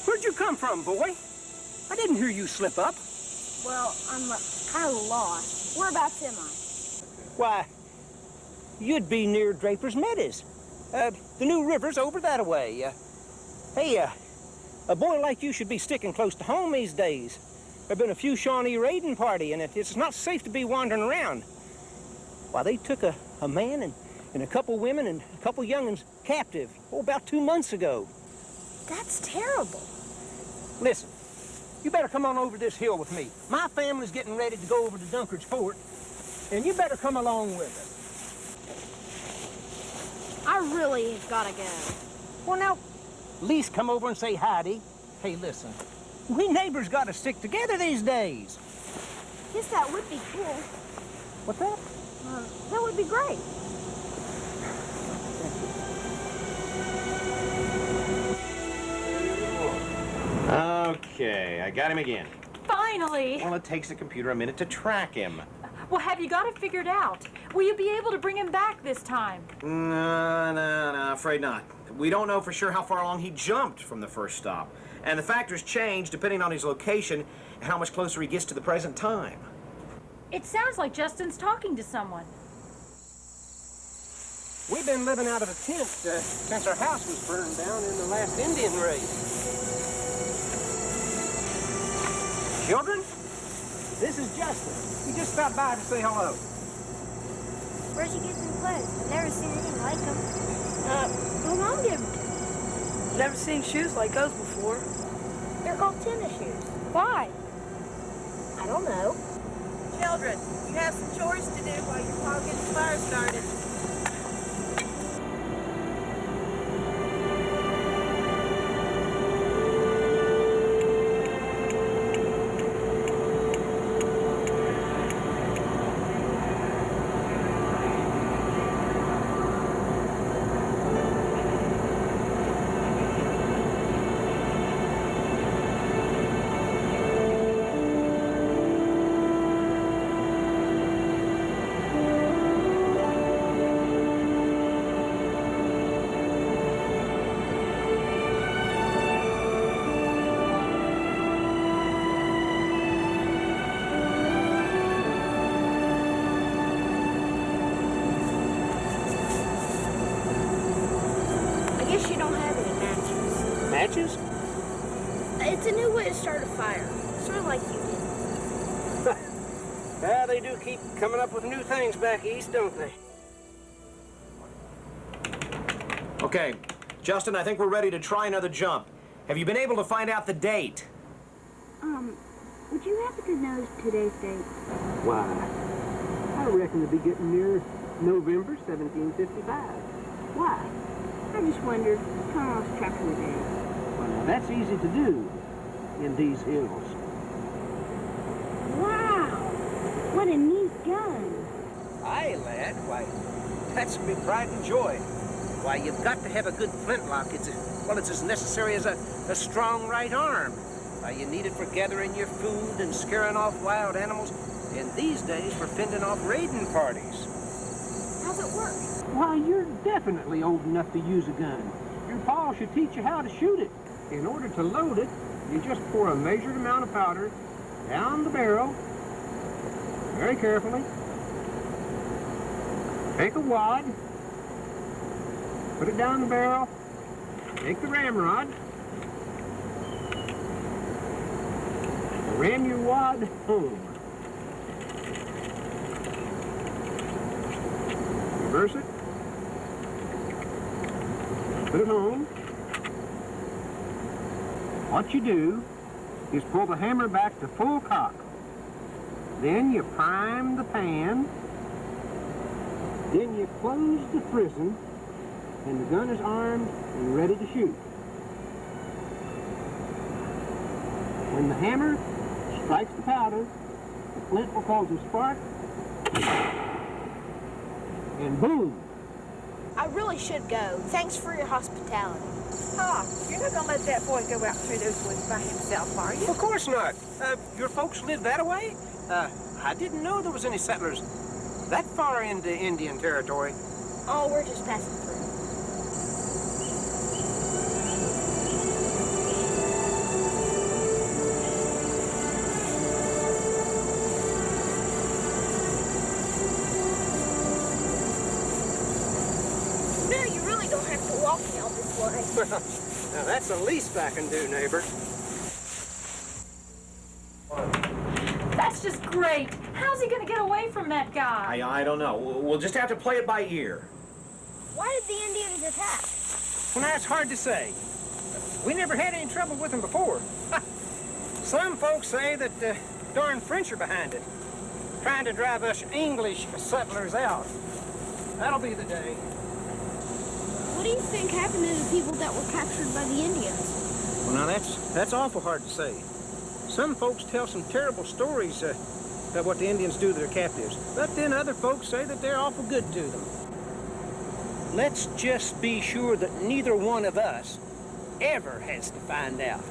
Where'd you come from, boy? I didn't hear you slip up. Well, I'm kind of lost. Whereabouts am I? Why, you'd be near Draper's Meadows. The new river's over that way. Hey, a boy like you should be sticking close to home these days. There've been a few Shawnee raiding party, and it's not safe to be wandering around. Why, they took a man and a couple women and a couple young'uns captive, about 2 months ago. That's terrible. Listen, you better come on over this hill with me. My family's getting ready to go over to Dunkard's Fort, and you better come along with us. I really have got to go. Well, now, at least come over and say howdy. Hey, listen, we neighbors got to stick together these days. Guess that would be cool. What's that? That would be great. Okay, I got him again. Finally! Well, it takes the computer a minute to track him. Well, have you got it figured out? Will you be able to bring him back this time? No, afraid not. We don't know for sure how far along he jumped from the first stop. And the factors change depending on his location and how much closer he gets to the present time. It sounds like Justin's talking to someone. We've been living out of a tent since our house was burned down in the last Indian raid. Children, this is Justin. He just stopped by to say hello. Where'd you get some clothes? I've never seen anything like them. Who mom gave them to? Never seen shoes like those before. They're called tennis shoes. Why? I don't know. Children, you have some chores to do while your pa gets the fire started. Matches? It's a new way to start a fire, sort of like you did. Yeah, they do keep coming up with new things back east, don't they? Okay, Justin, I think we're ready to try another jump. Have you been able to find out the date? Would you happen to know today's date? Why, I reckon to be getting near November 1755. Why? I just wondered. Kind of lost track of the day. Well, now, that's easy to do in these hills. Wow! What a neat gun. Aye, lad. Why, that's me pride and joy. Why, you've got to have a good flintlock. It's as necessary as a strong right arm. Why, you need it for gathering your food and scaring off wild animals, and these days for fending off raiding parties. How's it work? Why, you're definitely old enough to use a gun. Your pa should teach you how to shoot it. In order to load it, you just pour a measured amount of powder down the barrel, very carefully. Take a wad, put it down the barrel, take the ramrod, ram your wad home. Reverse it, put it home. What you do is pull the hammer back to full cock. Then you prime the pan. Then you close the frizzen, and the gun is armed and ready to shoot. When the hammer strikes the powder, the flint will cause a spark, and boom. I really should go. Thanks for your hospitality. Pa, you're not gonna let that boy go out through those woods by himself, are you? Of course not. Your folks live that way? I didn't know there was any settlers that far into Indian territory. Oh, we're just passing through. walking out this way. Now, that's the least I can do, neighbor. That's just great. How's he gonna get away from that guy? I don't know. We'll just have to play it by ear. Why did the Indians attack? Well, now, it's hard to say. We never had any trouble with them before. Some folks say that darn French are behind it, trying to drive us English settlers out. That'll be the day. What do you think happened to the people that were captured by the Indians? Well, now, that's awful hard to say. Some folks tell some terrible stories about what the Indians do to their captives, but then other folks say that they're awful good to them. Let's just be sure that neither one of us ever has to find out.